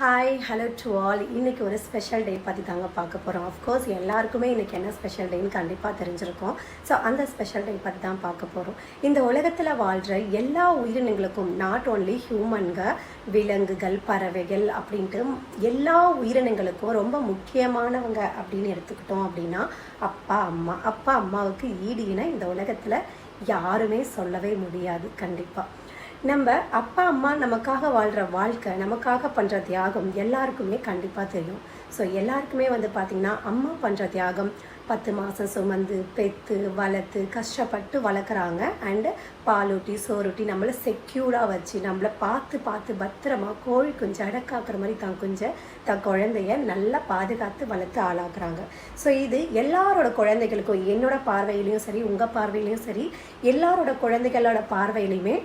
Hi hello to all. இன்றைக்கி ஒரு special day பற்றி தாங்க பார்க்க போகிறோம். அஃப்கோர்ஸ் எல்லாருக்குமே இன்றைக்கி என்ன ஸ்பெஷல் டேன்னு கண்டிப்பாக தெரிஞ்சிருக்கும். ஸோ அந்த ஸ்பெஷல் டே பற்றி தான் பார்க்க போகிறோம். இந்த உலகத்தில் வாழ்கிற எல்லா உயிரினங்களுக்கும், நாட் ஓன்லி ஹியூமன்க, விலங்குகள், பறவைகள் அப்படின்ட்டு எல்லா உயிரினங்களுக்கும் ரொம்ப முக்கியமானவங்க அப்படின்னு எடுத்துக்கிட்டோம் அப்படின்னா அப்பா அம்மாவுக்கு ஈடு இணை இந்த உலகத்தில் யாருமே சொல்லவே முடியாது. கண்டிப்பாக நம்ம அப்பா அம்மா நமக்காக வாழ்கிற வாழ்க்கை, நமக்காக பண்ணுற தியாகம் எல்லாருக்குமே கண்டிப்பாக தெரியும். ஸோ எல்லாருக்குமே பார்த்திங்கன்னா அம்மா பண்ணுற தியாகம் 10 மாதம் சுமந்து பெற்று வளர்த்து கஷ்டப்பட்டு வளர்க்குறாங்க. அண்டு பாலூட்டி சோறுட்டி நம்மளை செக்யூர்டாக வச்சு நம்மளை பார்த்து பத்திரமா கோழி குஞ்சு அடக்காக்குற மாதிரி தன் குழந்தைய நல்லா பாதுகாத்து வளர்த்து ஆளாக்குறாங்க. ஸோ இது எல்லாரோட குழந்தைகளுக்கும், என்னோட பார்வையிலையும் சரி, உங்கள் பார்வையிலையும் சரி, எல்லாரோட குழந்தைகளோட பார்வையிலையுமே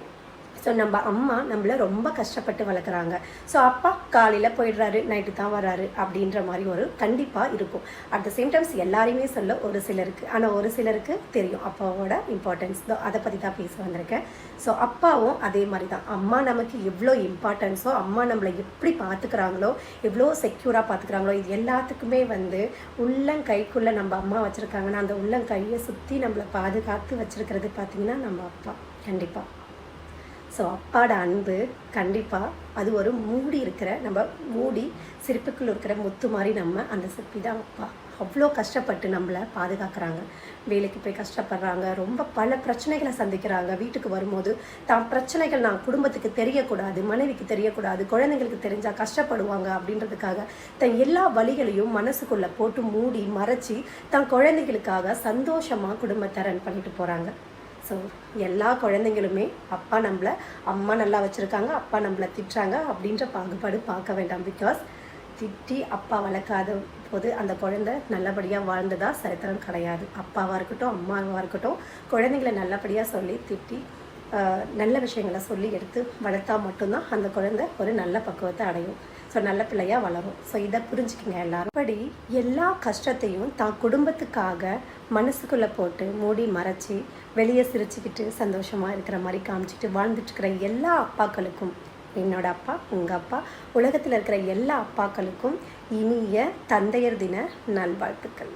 ஸோ நம்ம அம்மா நம்மளை ரொம்ப கஷ்டப்பட்டு வளர்க்குறாங்க. ஸோ அப்பா காலையில் போயிடுறாரு, நைட்டு தான் வர்றாரு அப்படின்ற மாதிரி ஒரு கண்டிப்பாக இருக்கும். அட் த சேம் டைம்ஸ் எல்லாரையுமே சொல்ல ஒரு சிலருக்கு, ஆனால் ஒரு சிலருக்கு தெரியும் அப்பாவோட இம்பார்ட்டன்ஸ். அதை பற்றி தான் பேச வந்திருக்கேன். ஸோ அப்பாவும் அதே மாதிரி தான். அம்மா நமக்கு எவ்வளோ இம்பார்ட்டன்ஸோ, அம்மா நம்மளை எப்படி பார்த்துக்கிறாங்களோ, எவ்வளோ செக்யூராக பார்த்துக்கிறாங்களோ, இது எல்லாத்துக்குமே உள்ளங்கைக்குள்ளே நம்ம அம்மா வச்சுருக்காங்கன்னா அந்த உள்ளங்கையை சுற்றி நம்மளை பாதுகாத்து வச்சுருக்கிறது பார்த்திங்கன்னா நம்ம அப்பா. கண்டிப்பாக ஸோ அப்பாவோட அன்பு கண்டிப்பாக அது ஒரு மூடி சிரிப்புக்குள்ள இருக்கிற முத்து மாதிரி அந்த சிற்பி தான் அப்பா. அவ்வளோ கஷ்டப்பட்டு நம்மளை பாதுகாக்கிறாங்க. வேலைக்கு போய் கஷ்டப்படுறாங்க, ரொம்ப பல பிரச்சனைகளை சந்திக்கிறாங்க. வீட்டுக்கு வரும்போது தான் பிரச்சனைகள் நான் குடும்பத்துக்கு தெரியக்கூடாது, மனைவிக்கு தெரியக்கூடாது, குழந்தைங்களுக்கு தெரிஞ்சால் கஷ்டப்படுவாங்க அப்படின்றதுக்காக தன் எல்லா வழிகளையும் மனசுக்குள்ளே போட்டு மூடி மறைச்சி தன் குழந்தைகளுக்காக சந்தோஷமாக குடும்பத்தை ரன் பண்ணிட்டு போகிறாங்க. ஸோ எல்லா குழந்தைங்களுமே அம்மா நல்லா வச்சுருக்காங்க, அப்பா நம்மளை திட்டுறாங்க அப்படின்ற பாகுபாடு பார்க்க வேண்டாம். பிகாஸ் திட்டி அப்பா வளர்க்காத போது அந்த குழந்தை நல்லபடியாக வாழ்ந்ததா சரித்திரம் கிடையாது. அப்பாவாக இருக்கட்டும், அம்மாவாக இருக்கட்டும், குழந்தைங்களை நல்லபடியாக சொல்லி திட்டி நல்ல விஷயங்களை சொல்லி எடுத்து வளர்த்தா மட்டும்தான் அந்த குழந்தை ஒரு நல்ல பக்குவத்தை அடையும். ஸோ நல்ல பிள்ளையாக வளரும். ஸோ இதை புரிஞ்சுக்கிங்க எல்லாரும். அப்படி எல்லா கஷ்டத்தையும் தான் குடும்பத்துக்காக மனசுக்குள்ளே போட்டு மூடி மறைச்சி வெளியே சிரிச்சுக்கிட்டு சந்தோஷமாக இருக்கிற மாதிரி காமிச்சிட்டு வாழ்ந்துட்டுருக்கிற எல்லா அப்பாக்களுக்கும், என்னோட அப்பா, உங்கள் அப்பா, உலகத்தில் இருக்கிற எல்லா அப்பாக்களுக்கும் இனிய தந்தையர் தின நல்வாழ்த்துக்கள்.